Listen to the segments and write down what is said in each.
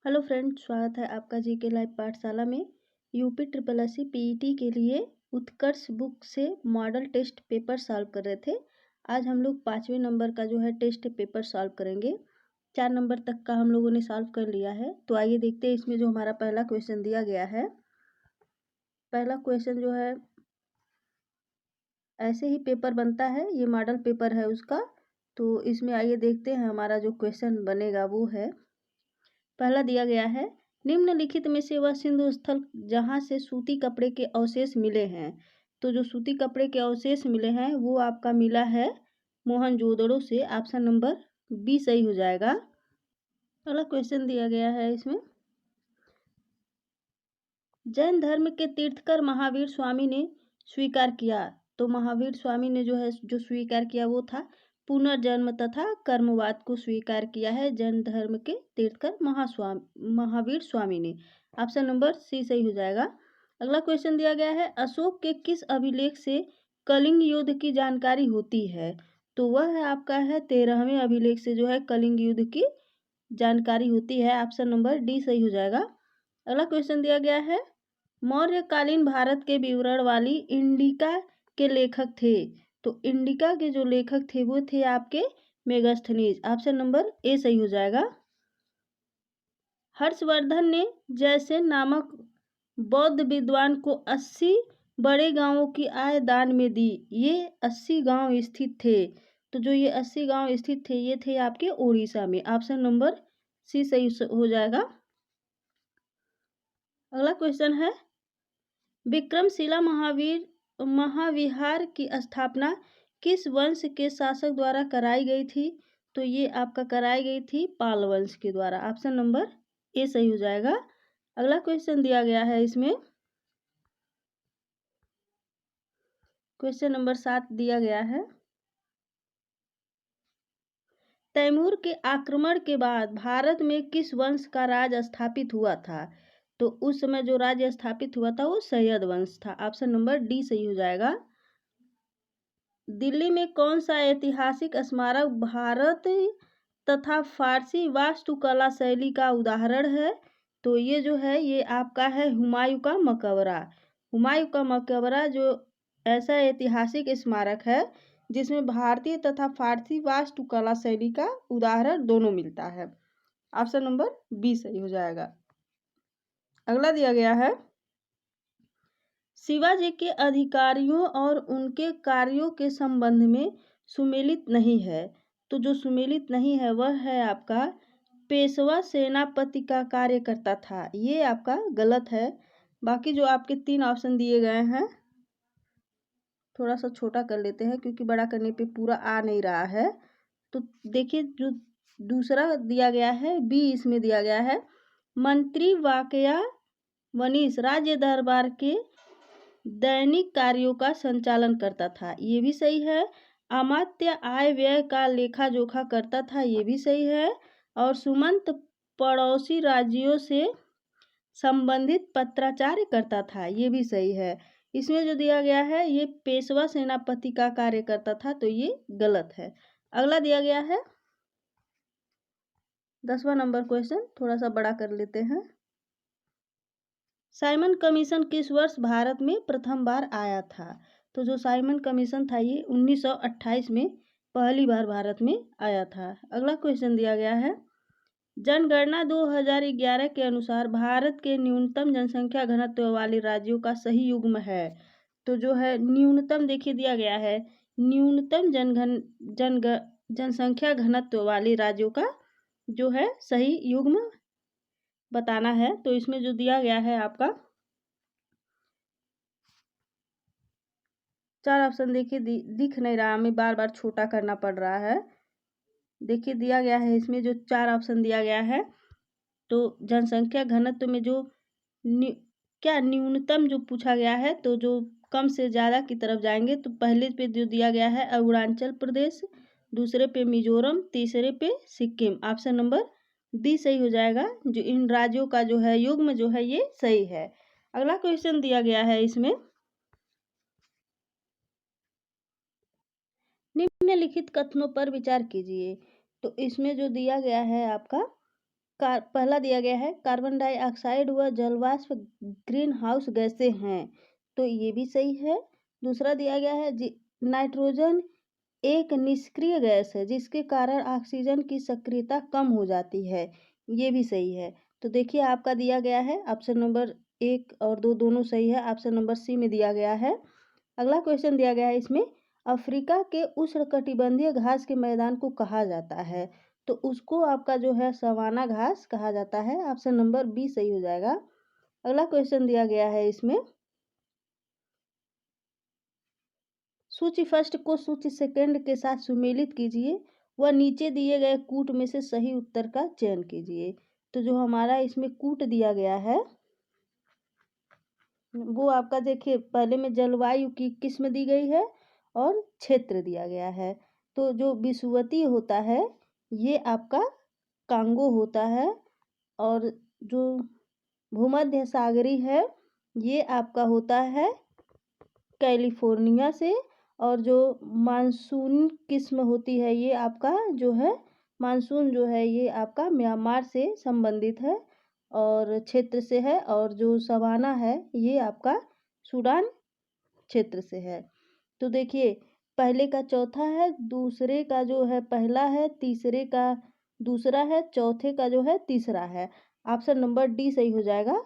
Hello friends, स्वागत है आपका जीके लाइव पाठशाला में। यूपी ट्रिपल एससी पीईटी के लिए उत्कर्ष बुक से मॉडल टेस्ट पेपर सॉल्व कर रहे थे। आज हम लोग 5वें नंबर का जो है टेस्ट पेपर सॉल्व करेंगे। 4 नंबर तक का हम लोगों ने सॉल्व कर लिया है। तो आइए देखते हैं इसमें जो हमारा पहला क्वेश्चन दिया गया है। पहला क्वेश्चन जो है ऐसे ही पेपर बनता है, ये मॉडल पेपर है उसका। तो इसमें आइए देखते हैं हमारा जो क्वेश्चन बनेगा वो है। पहला दिया गया है, निम्नलिखित में से वह सिंधु स्थल जहाँ से सूती कपड़े के अवशेष मिले हैं। तो जो सूती कपड़े के अवशेष मिले हैं वो आपका मिला है मोहनजोदड़ो से। ऑप्शन नंबर बी सही हो जाएगा। अगला क्वेश्चन दिया गया है इसमें, जैन धर्म के तीर्थकर महावीर स्वामी ने स्वीकार किया। तो महावीर स्वामी ने जो स्वीकार किया वो था पुनर्जन्म तथा कर्मवाद को स्वीकार किया है जैन धर्म के तीर्थकर महावीर स्वामी ने। ऑप्शन नंबर सी सही हो जाएगा। अगला क्वेश्चन दिया गया है, अशोक के किस अभिलेख से कलिंग युद्ध की जानकारी होती है। तो वह है आपका है 13वें अभिलेख से जो है कलिंग युद्ध की जानकारी होती है। ऑप्शन नंबर डी सही हो जाएगा। अगला क्वेश्चन दिया गया है, मौर्यकालीन भारत के विवरण वाली इंडिका के लेखक थे। तो इंडिका के जो लेखक थे वो थे आपके मेगास्थनीज। ऑप्शन नंबर ए सही हो जाएगा। हर्षवर्धन ने जयसेन नामक बौद्ध विद्वान को 80 बड़े गांवों की आय दान में दी। ये 80 गांव स्थित थे। तो जो ये 80 गांव स्थित थे ये थे आपके उड़ीसा में। ऑप्शन नंबर सी सही हो जाएगा। अगला क्वेश्चन है, विक्रमशिला महाविहार की स्थापना किस वंश के शासक द्वारा कराई गई थी। तो ये आपका कराई गई थी पाल वंश के द्वारा। ऑप्शन नंबर ए सही हो जाएगा। अगला क्वेश्चन दिया गया है इसमें, क्वेश्चन नंबर 7 दिया गया है, तैमूर के आक्रमण के बाद भारत में किस वंश का राज स्थापित हुआ था। तो उस समय जो राज्य स्थापित हुआ था वो सैयद वंश था। ऑप्शन नंबर डी सही हो जाएगा। दिल्ली में कौन सा ऐतिहासिक स्मारक भारत तथा फारसी वास्तुकला शैली का उदाहरण है। तो ये जो है ये आपका है हुमायूं का मकबरा। हुमायूं का मकबरा जो ऐसा ऐतिहासिक स्मारक है जिसमें भारतीय तथा फारसी वास्तुकला शैली का उदाहरण दोनों मिलता है। ऑप्शन नंबर बी सही हो जाएगा। अगला दिया गया है, शिवाजी के अधिकारियों और उनके कार्यों के संबंध में सुमेलित नहीं है। तो जो सुमेलित नहीं है वह है आपका पेशवा सेनापति का कार्य करता था। ये आपका गलत है। बाकी जो आपके 3 ऑप्शन दिए गए हैं थोड़ा सा छोटा कर लेते हैं क्योंकि बड़ा करने पे पूरा आ नहीं रहा है। तो देखिए जो दूसरा दिया गया है बी इसमें दिया गया है, मंत्री वाकया वनीश राज्य दरबार के दैनिक कार्यों का संचालन करता था। ये भी सही है। अमात्य आय व्यय का लेखा जोखा करता था। ये भी सही है। और सुमंत पड़ोसी राज्यों से संबंधित पत्राचार करता था। ये भी सही है। इसमें जो दिया गया है ये पेशवा सेनापति का कार्य करता था। तो ये गलत है। अगला दिया गया है 10वां नंबर क्वेश्चन, थोड़ा सा बड़ा कर लेते हैं। साइमन कमीशन किस वर्ष भारत में प्रथम बार आया था। तो जो साइमन कमीशन था ये 1928 में पहली बार भारत में आया था। अगला क्वेश्चन दिया गया है, जनगणना 2011 के अनुसार भारत के न्यूनतम जनसंख्या घनत्व वाले राज्यों का सही युग्म है। तो जो है न्यूनतम देखिए दिया गया है न्यूनतम जनसंख्या घनत्व वाले राज्यों का जो है सही युग्म बताना है। तो इसमें जो दिया गया है आपका 4 ऑप्शन देखिए दिख नहीं रहा, हमें बार बार छोटा करना पड़ रहा है। देखिए दिया गया है इसमें जो 4 ऑप्शन दिया गया है तो जनसंख्या घनत्व में जो क्या न्यूनतम जो पूछा गया है तो जो कम से ज़्यादा की तरफ जाएंगे तो पहले पे जो दिया गया है अरुणाचल प्रदेश, दूसरे पे मिजोरम, तीसरे पे सिक्किम। ऑप्शन नंबर डी सही हो जाएगा। जो इन राज्यों का जो है युग्म जो है ये सही है। अगला क्वेश्चन दिया गया है इसमें, निम्नलिखित कथनों पर विचार कीजिए। तो इसमें जो दिया गया है आपका पहला दिया गया है कार्बन डाइऑक्साइड व जलवाष्प ग्रीन हाउस गैसें हैं, तो ये भी सही है। दूसरा दिया गया है नाइट्रोजन एक निष्क्रिय गैस है जिसके कारण ऑक्सीजन की सक्रियता कम हो जाती है, ये भी सही है। तो देखिए आपका दिया गया है ऑप्शन नंबर 1 और 2 दोनों सही है, ऑप्शन नंबर सी में दिया गया है। अगला क्वेश्चन दिया गया है इसमें, अफ्रीका के उष्णकटिबंधीय घास के मैदान को कहा जाता है, तो उसको आपका जो है सवाना घास कहा जाता है, ऑप्शन नंबर बी सही हो जाएगा। अगला क्वेश्चन दिया गया है इसमें, सूची फर्स्ट को सूची सेकंड के साथ सुमेलित कीजिए व नीचे दिए गए कूट में से सही उत्तर का चयन कीजिए। तो जो हमारा इसमें कूट दिया गया है वो आपका देखिए पहले में जलवायु की किस्म दी गई है और क्षेत्र दिया गया है। तो जो विषुवतीय होता है ये आपका कांगो होता है, और जो भूमध्य सागरी है ये आपका होता है कैलिफोर्निया से, और जो मानसून किस्म होती है ये आपका जो है मानसून जो है ये आपका म्यांमार से संबंधित है और क्षेत्र से है, और जो सवाना है ये आपका सूडान क्षेत्र से है। तो देखिए पहले का चौथा है, दूसरे का जो है पहला है, तीसरे का दूसरा है, चौथे का जो है तीसरा है, ऑप्शन नंबर डी सही हो जाएगा।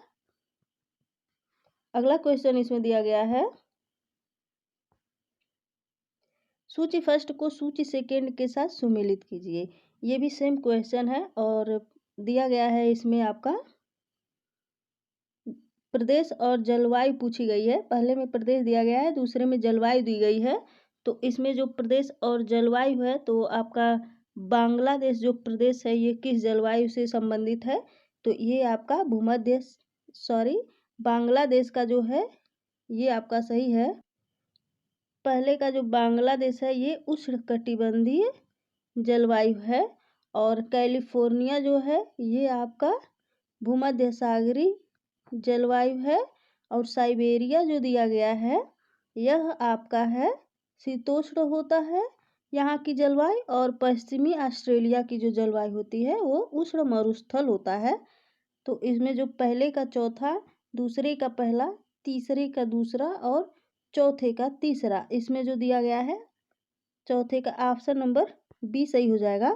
अगला क्वेश्चन इसमें दिया गया है, सूची फर्स्ट को सूची सेकंड के साथ सुमेलित कीजिए। ये भी सेम क्वेश्चन है और दिया गया है इसमें आपका प्रदेश और जलवायु पूछी गई है। पहले में प्रदेश दिया गया है, दूसरे में जलवायु दी गई है। तो इसमें जो प्रदेश और जलवायु है तो आपका बांग्लादेश जो प्रदेश है ये किस जलवायु से संबंधित है, तो ये आपका बांग्लादेश का जो है ये आपका सही है। पहले का जो बांग्लादेश है ये उष्णकटिबंधीय जलवायु है, और कैलिफोर्निया जो है ये आपका भूमध्य सागरीय जलवायु है, और साइबेरिया जो दिया गया है यह आपका है शीतोष्ण होता है यहाँ की जलवायु, और पश्चिमी ऑस्ट्रेलिया की जो जलवायु होती है वो उष्ण मरुस्थल होता है। तो इसमें जो पहले का चौथा, दूसरे का पहला, तीसरे का दूसरा और चौथे का तीसरा, इसमें जो दिया गया है चौथे का ऑप्शन नंबर बी सही हो जाएगा।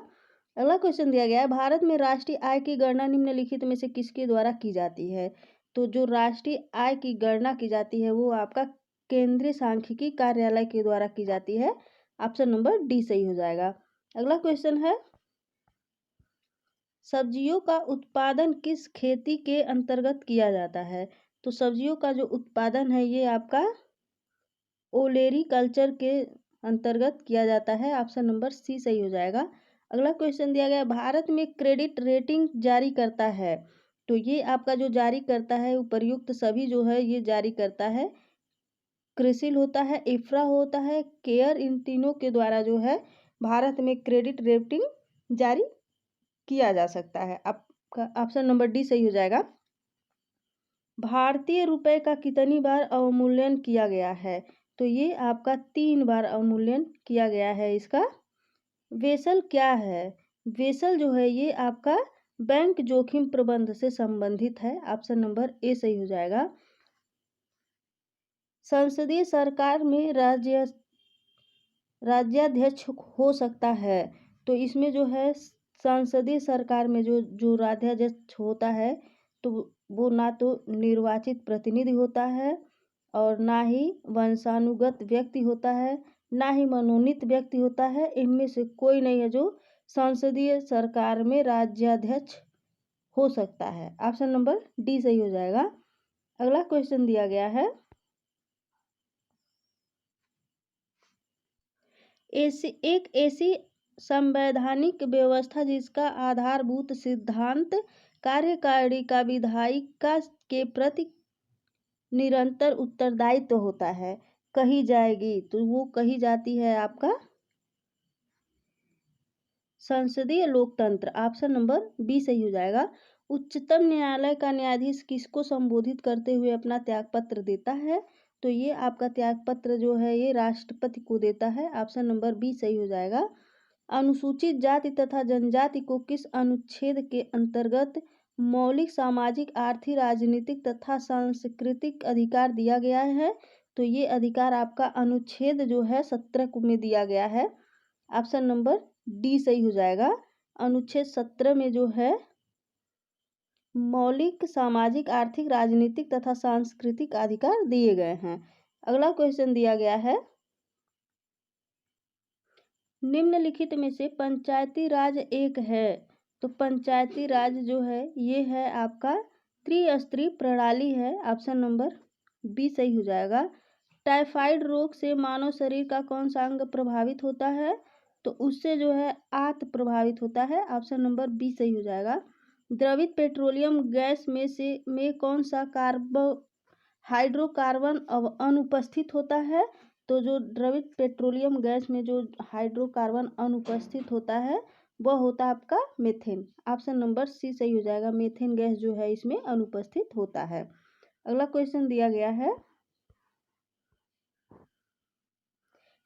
अगला क्वेश्चन दिया गया है, भारत में राष्ट्रीय आय की गणना निम्नलिखित में से किसके द्वारा की जाती है, तो जो राष्ट्रीय आय की गणना की जाती है वो आपका केंद्रीय सांख्यिकी कार्यालय के द्वारा की जाती है, ऑप्शन नंबर डी सही हो जाएगा। अगला क्वेश्चन है, सब्जियों का उत्पादन किस खेती के अंतर्गत किया जाता है, तो सब्जियों का जो उत्पादन है ये आपका ओलेरी कल्चर के अंतर्गत किया जाता है, ऑप्शन नंबर सी सही हो जाएगा। अगला क्वेश्चन दिया गया, भारत में क्रेडिट रेटिंग जारी करता है, तो ये आपका जो जारी करता है उपर्युक्त सभी जो है ये जारी करता है, क्रिसिल होता है, इफ्रा होता है, केयर, इन तीनों के द्वारा जो है भारत में क्रेडिट रेटिंग जारी किया जा सकता है। आपका ऑप्शन नंबर डी सही हो जाएगा। भारतीय रुपए का कितनी बार अवमूल्यन किया गया है, तो ये आपका 3 बार अवमूल्यन किया गया है। इसका वेसल क्या है, वेसल जो है ये आपका बैंक जोखिम प्रबंध से संबंधित है, ऑप्शन नंबर ए सही हो जाएगा। संसदीय सरकार में राज्याध्यक्ष हो सकता है, तो इसमें जो है संसदीय सरकार में जो राज्याध्यक्ष होता है तो वो ना तो निर्वाचित प्रतिनिधि होता है और ना ही वंशानुगत व्यक्ति होता है, ना ही मनोनीत व्यक्ति होता है, इनमें से कोई नहीं है जो संसदीय सरकार में राज्याध्यक्ष हो सकता है, ऑप्शन नंबर डी सही हो जाएगा। अगला क्वेश्चन दिया गया है, एक ऐसी संवैधानिक व्यवस्था जिसका आधारभूत सिद्धांत कार्यकारिणी का विधायिका के प्रति निरंतर उत्तरदायित्व होता है, कही जाएगी, तो वो कही जाती है आपका संसदीय लोकतंत्र, ऑप्शन नंबर बी सही हो जाएगा। उच्चतम न्यायालय का न्यायाधीश किसको संबोधित करते हुए अपना त्यागपत्र देता है, तो ये आपका त्यागपत्र जो है ये राष्ट्रपति को देता है, ऑप्शन नंबर बी सही हो जाएगा। अनुसूचित जाति तथा जनजाति को किस अनुच्छेद के अंतर्गत मौलिक सामाजिक आर्थिक राजनीतिक तथा सांस्कृतिक अधिकार दिया गया है? तो ये अधिकार आपका अनुच्छेद जो है 17 में दिया गया है। ऑप्शन नंबर डी सही हो जाएगा। अनुच्छेद 17 में जो है मौलिक सामाजिक आर्थिक राजनीतिक तथा सांस्कृतिक अधिकार दिए गए हैं। अगला क्वेश्चन दिया गया है, निम्नलिखित में से पंचायती राज एक है। तो पंचायती राज जो है ये है आपका त्रिस्तरीय प्रणाली है। ऑप्शन नंबर बी सही हो जाएगा। टाइफाइड रोग से मानव शरीर का कौन सा अंग प्रभावित होता है? तो उससे जो है आंत प्रभावित होता है। ऑप्शन नंबर बी सही हो जाएगा। द्रवित पेट्रोलियम गैस में कौन सा हाइड्रोकार्बन अनुपस्थित होता है? तो जो द्रवित पेट्रोलियम गैस में जो हाइड्रोकार्बन अनुपस्थित होता है वह होता है आपका मीथेन। ऑप्शन नंबर सी सही हो जाएगा। मीथेन गैस जो है इसमें अनुपस्थित होता है। अगला क्वेश्चन दिया गया है,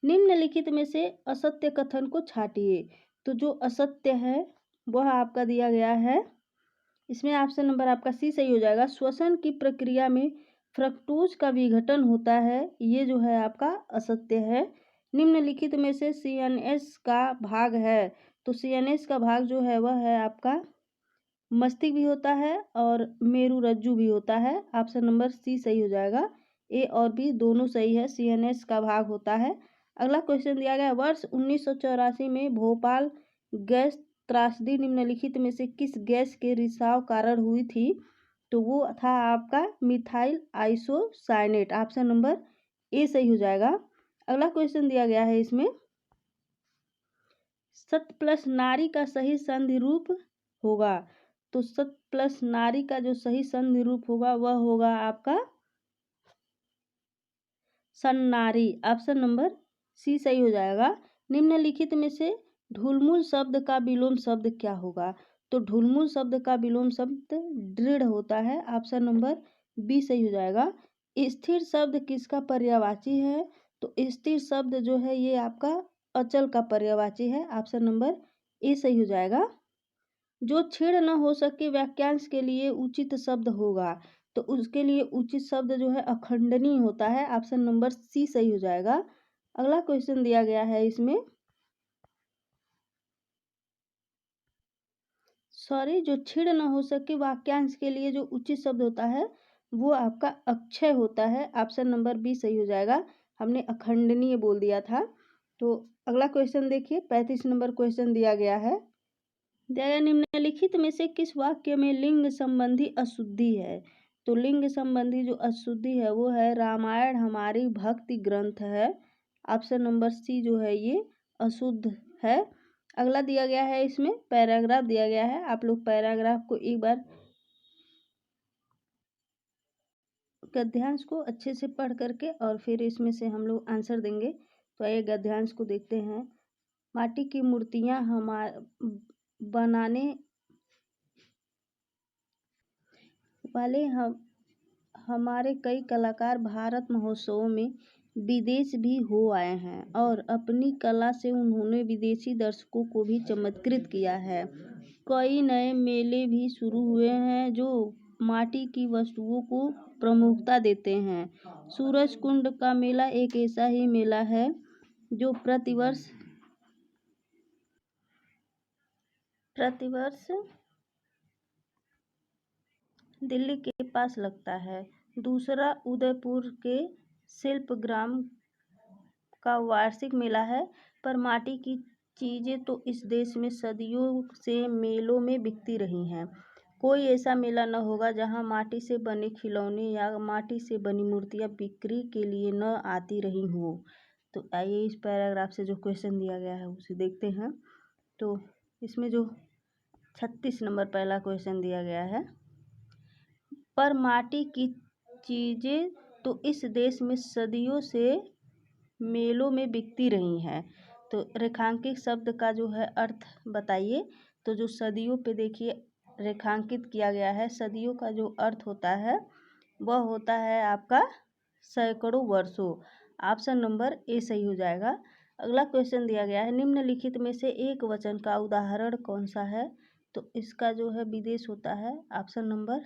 निम्नलिखित में से असत्य कथन को छांटिए। तो जो असत्य है वह आपका दिया गया है, इसमें ऑप्शन नंबर आपका सी सही हो जाएगा। श्वसन की प्रक्रिया में फ्रक्टोज का विघटन होता है, ये जो है आपका असत्य है। निम्नलिखित में से सीएनएस का भाग है। तो सीएनएस का भाग जो है वह है आपका मस्तिष्क भी होता है और मेरुरज्जु भी होता है। ऑप्शन नंबर सी सही हो जाएगा। ए और बी दोनों सही है, सीएनएस का भाग होता है। अगला क्वेश्चन दिया गया है, वर्ष 1984 में भोपाल गैस त्रासदी निम्नलिखित में से किस गैस के रिसाव कारण हुई थी? तो वो था आपका methyl isocyanate. Option number A सही हो जाएगा। अगला क्वेश्चन दिया गया है इसमें, सत प्लस नारी का सही संधि रूप होगा। तो सत प्लस नारी का जो सही संधि रूप होगा वह होगा आपका सन्नारी। ऑप्शन नंबर सी सही हो जाएगा। निम्नलिखित में से ढुलमुल शब्द का विलोम शब्द क्या होगा? तो ढुलमुल शब्द का विलोम शब्द दृढ़ होता है। ऑप्शन नंबर बी सही हो जाएगा। स्थिर शब्द किसका पर्यायवाची है? तो स्थिर शब्द जो है ये आपका अचल का पर्यायवाची है। ऑप्शन नंबर ए सही हो जाएगा। जो छेड़ न हो सके वाक्यांश के लिए उचित शब्द होगा। तो उसके लिए उचित शब्द जो है अखंडनीय होता है। ऑप्शन नंबर सी सही हो जाएगा। अगला क्वेश्चन दिया गया है इसमें, जो छेड़ न हो सके वाक्यांश के लिए जो उचित शब्द होता है वो आपका अक्षय होता है। ऑप्शन नंबर बी सही हो जाएगा। हमने अखंडनीय बोल दिया था। तो अगला क्वेश्चन देखिए, 35 नंबर क्वेश्चन दिया गया है, निम्नलिखित में से किस वाक्य में लिंग संबंधी अशुद्धि है? तो लिंग संबंधी जो अशुद्धि है वो है रामायण हमारी भक्ति ग्रंथ है। ऑप्शन नंबर सी जो है ये अशुद्ध है। अगला दिया गया है इसमें पैराग्राफ दिया गया है। आप लोग पैराग्राफ को एक बार गद्यांश को अच्छे से पढ़ करके और फिर इसमें से हम लोग आंसर देंगे। तो ये गद्यांश को देखते हैं। माटी की मूर्तियां बनाने वाले हमारे कई कलाकार भारत महोत्सवों में विदेश भी हो आए हैं और अपनी कला से उन्होंने विदेशी दर्शकों को भी चमत्कृत किया है। कई नए मेले भी शुरू हुए हैं जो माटी की वस्तुओं को प्रमुखता देते हैं। सूरज कुंड का मेला एक ऐसा ही मेला है जो प्रतिवर्ष दिल्ली के पास लगता है। दूसरा उदयपुर के शिल्पग्राम का वार्षिक मेला है। पर माटी की चीज़ें तो इस देश में सदियों से मेलों में बिकती रही हैं। कोई ऐसा मेला न होगा जहां माटी से बने खिलौने या माटी से बनी मूर्तियां बिक्री के लिए न आती रही हों। तो आइए इस पैराग्राफ से जो क्वेश्चन दिया गया है उसे देखते हैं। तो इसमें जो 36 नंबर पहला क्वेश्चन दिया गया है, पर माटी की चीज़ें तो इस देश में सदियों से मेलों में बिकती रही हैं। तो रेखांकित शब्द का जो है अर्थ बताइए। तो जो सदियों पे देखिए रेखांकित किया गया है, सदियों का जो अर्थ होता है वह होता है आपका सैकड़ों वर्षों। ऑप्शन नंबर ए सही हो जाएगा। अगला क्वेश्चन दिया गया है, निम्नलिखित में से एक वचन का उदाहरण कौन सा है? तो इसका जो है विदेश होता है, ऑप्शन नंबर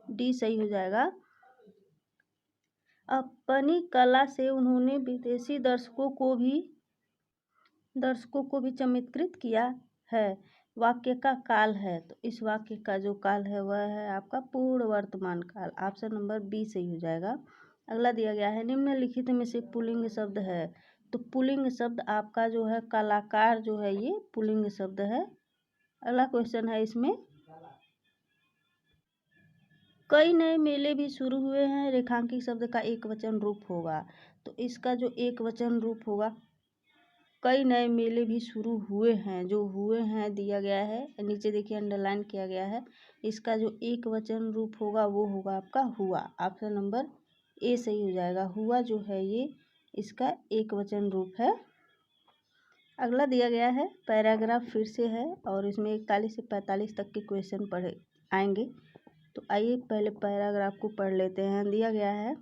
डी सही हो जाएगा। अपनी कला से उन्होंने विदेशी दर्शकों को भी चमत्कृत किया है। वाक्य का काल है, तो इस वाक्य का जो काल है वह है आपका पूर्ण वर्तमान काल, ऑप्शन नंबर बी सही हो जाएगा। अगला दिया गया है, निम्नलिखित में से पुल्लिंग शब्द है। तो पुल्लिंग शब्द आपका जो है कलाकार जो है ये पुल्लिंग शब्द है। अगला क्वेश्चन है इसमें, कई नए मेले भी शुरू हुए हैं, रेखांकित शब्द का एक वचन रूप होगा। तो इसका जो एक वचन रूप होगा, कई नए मेले भी शुरू हुए हैं, जो हुए हैं दिया गया है, नीचे देखिए अंडरलाइन किया गया है। इसका जो एक वचन रूप होगा वो होगा आपका हुआ, ऑप्शन नंबर ए सही हो जाएगा। हुआ जो है ये इसका एक वचन रूप है। अगला दिया गया है, पैराग्राफ फिर से है और इसमें 41 से 45 तक के क्वेश्चन पढ़े आएंगे। तो आइए पहले पैराग्राफ को पढ़ लेते हैं। दिया गया है,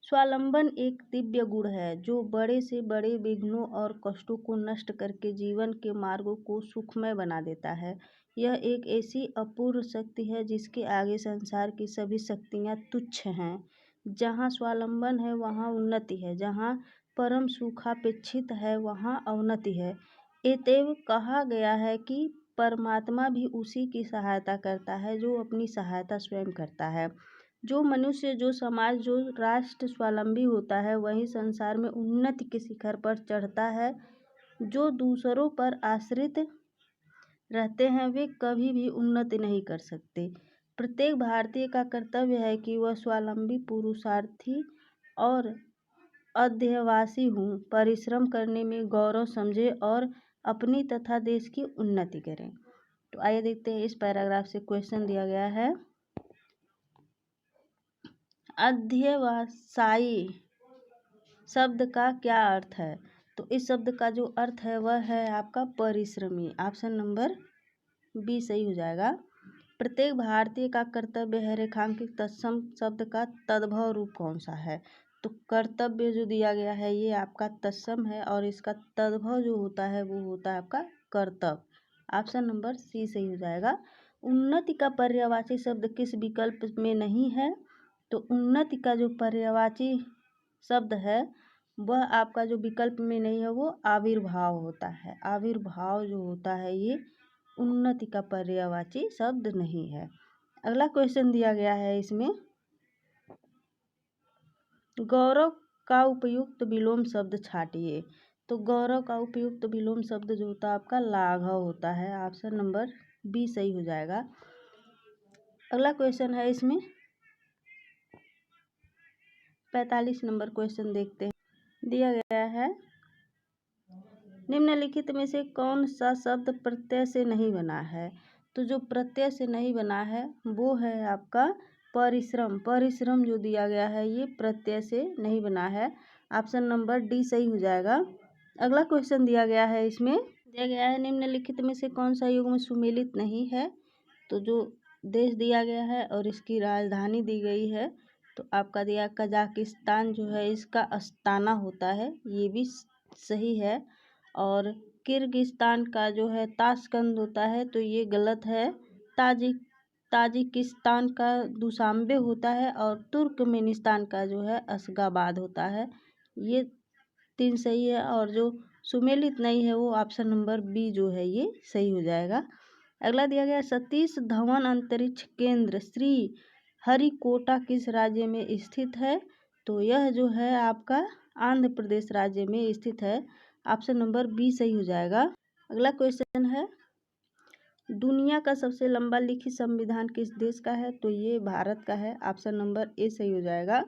स्वावलंबन एक दिव्य गुण है जो बड़े से बड़े विघ्नों और कष्टों को नष्ट करके जीवन के मार्गों को सुखमय बना देता है। यह एक ऐसी अपूर्व शक्ति है जिसके आगे संसार की सभी शक्तियाँ तुच्छ हैं। जहाँ स्वावलंबन है वहाँ उन्नति है, जहाँ परम सुखापेक्षित है वहाँ अवनति है। अतएव कहा गया है कि परमात्मा भी उसी की सहायता करता है जो अपनी सहायता स्वयं करता है। जो मनुष्य, जो समाज, जो राष्ट्र स्वावलंबी होता है वही संसार में उन्नति के शिखर पर चढ़ता है। जो दूसरों पर आश्रित रहते हैं वे कभी भी उन्नति नहीं कर सकते। प्रत्येक भारतीय का कर्तव्य है कि वह स्वावलंबी, पुरुषार्थी और अध्यवसायी हूँ, परिश्रम करने में गौरव समझे और अपनी तथा देश की उन्नति करें। तो आइए देखते हैं, इस पैराग्राफ से क्वेश्चन दिया गया है, अध्यवसायी शब्द का क्या अर्थ है? तो इस शब्द का जो अर्थ है वह है आपका परिश्रमी, ऑप्शन नंबर बी सही हो जाएगा। प्रत्येक भारतीय का कर्तव्य है, रेखांकित तत्सम शब्द का तद्भव रूप कौन सा है? तो कर्तव्य जो दिया गया है ये आपका तत्सम है और इसका तद्भव जो होता है वो होता है आपका कर्तव्य, ऑप्शन नंबर सी सही हो जाएगा। उन्नति का पर्यायवाची शब्द किस विकल्प में नहीं है? तो उन्नति का जो पर्यायवाची शब्द है वह आपका जो विकल्प में नहीं है वो आविर्भाव होता है। आविर्भाव जो होता है ये उन्नति का पर्यायवाची शब्द नहीं है। अगला क्वेश्चन दिया गया है इसमें, गौरव का उपयुक्त विलोम शब्द छांटिए। तो गौरव का उपयुक्त विलोम शब्द जो होता है आपका लाघव होता है, ऑप्शन नंबर बी सही हो जाएगा। अगला क्वेश्चन है इसमें 45 नंबर क्वेश्चन देखते हैं। दिया गया है, निम्नलिखित में से कौन सा शब्द प्रत्यय से नहीं बना है? तो जो प्रत्यय से नहीं बना है वो है आपका परिश्रम। परिश्रम जो दिया गया है ये प्रत्यय से नहीं बना है, ऑप्शन नंबर डी सही हो जाएगा। अगला क्वेश्चन दिया गया है, इसमें दिया गया है, निम्नलिखित में से कौन सा युग्म सुमेलित नहीं है? तो जो देश दिया गया है और इसकी राजधानी दी गई है तो आपका दिया कजाकिस्तान जो है इसका अस्ताना होता है, ये भी सही है। और किर्गिस्तान का जो है ताशकंद होता है तो ये गलत है। ताजिकिस्तान का दुशांबे होता है और तुर्कमेनिस्तान का जो है अशगाबाद होता है, ये 3 सही है। और जो सुमेलित नहीं है वो ऑप्शन नंबर बी जो है ये सही हो जाएगा। अगला दिया गया, सतीश धवन अंतरिक्ष केंद्र श्री हरिकोटा किस राज्य में स्थित है? तो यह जो है आपका आंध्र प्रदेश राज्य में स्थित है, ऑप्शन नंबर बी सही हो जाएगा। अगला क्वेश्चन है, दुनिया का सबसे लंबा लिखित संविधान किस देश का है? तो ये भारत का है, ऑप्शन नंबर ए सही हो जाएगा।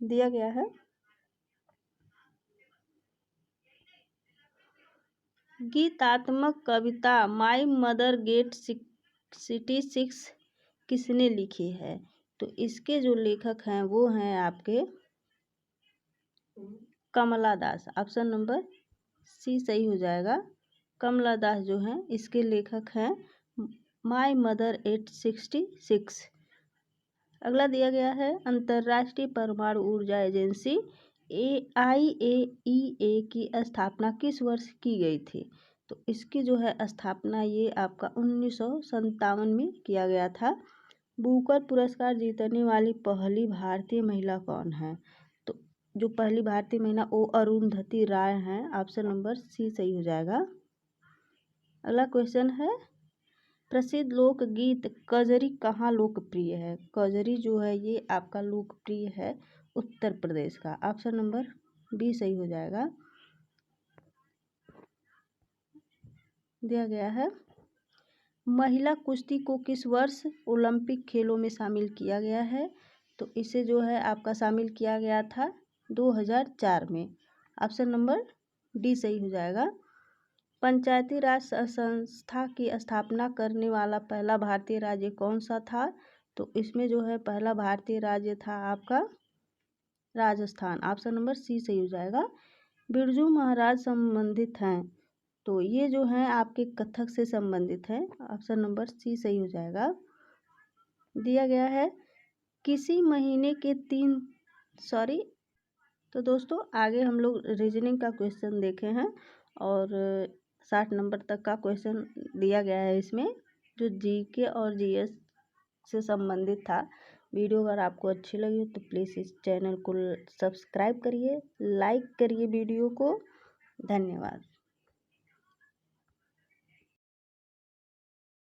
दिया गया है, गीतात्मक कविता my mother at sixty six किसने लिखी है? तो इसके जो लेखक हैं वो हैं आपके कमला दास, ऑप्शन नंबर सी सही हो जाएगा। कमला दास जो हैं इसके लेखक हैं माई मदर 866। अगला दिया गया है, अंतर्राष्ट्रीय परमाणु ऊर्जा एजेंसी IAEA की स्थापना किस वर्ष की गई थी? तो इसकी जो है स्थापना ये आपका 1957 में किया गया था। बुकर पुरस्कार जीतने वाली पहली भारतीय महिला कौन है? तो जो पहली भारतीय महिला वो अरुंधति राय हैं। ऑप्शन नंबर सी सही हो जाएगा। अगला क्वेश्चन है, प्रसिद्ध लोकगीत कजरी कहाँ लोकप्रिय है? कजरी जो है ये आपका लोकप्रिय है उत्तर प्रदेश का। ऑप्शन नंबर बी सही हो जाएगा। दिया गया है, महिला कुश्ती को किस वर्ष ओलंपिक खेलों में शामिल किया गया है? तो इसे जो है आपका शामिल किया गया था 2004 में। ऑप्शन नंबर डी सही हो जाएगा। पंचायती राज संस्था की स्थापना करने वाला पहला भारतीय राज्य कौन सा था? तो इसमें जो है पहला भारतीय राज्य था आपका राजस्थान। ऑप्शन नंबर सी सही हो जाएगा। बिरजू महाराज संबंधित हैं, तो ये जो है आपके कथक से संबंधित है। ऑप्शन नंबर सी सही हो जाएगा। दिया गया है, किसी महीने के तो दोस्तों आगे हम लोग रीजनिंग का क्वेश्चन देखे हैं और 60 नंबर तक का क्वेश्चन दिया गया है इसमें, जो जीके और जीएस से संबंधित था। वीडियो अगर आपको अच्छी लगी तो प्लीज़ इस चैनल को सब्सक्राइब करिए, लाइक करिए वीडियो को। धन्यवाद।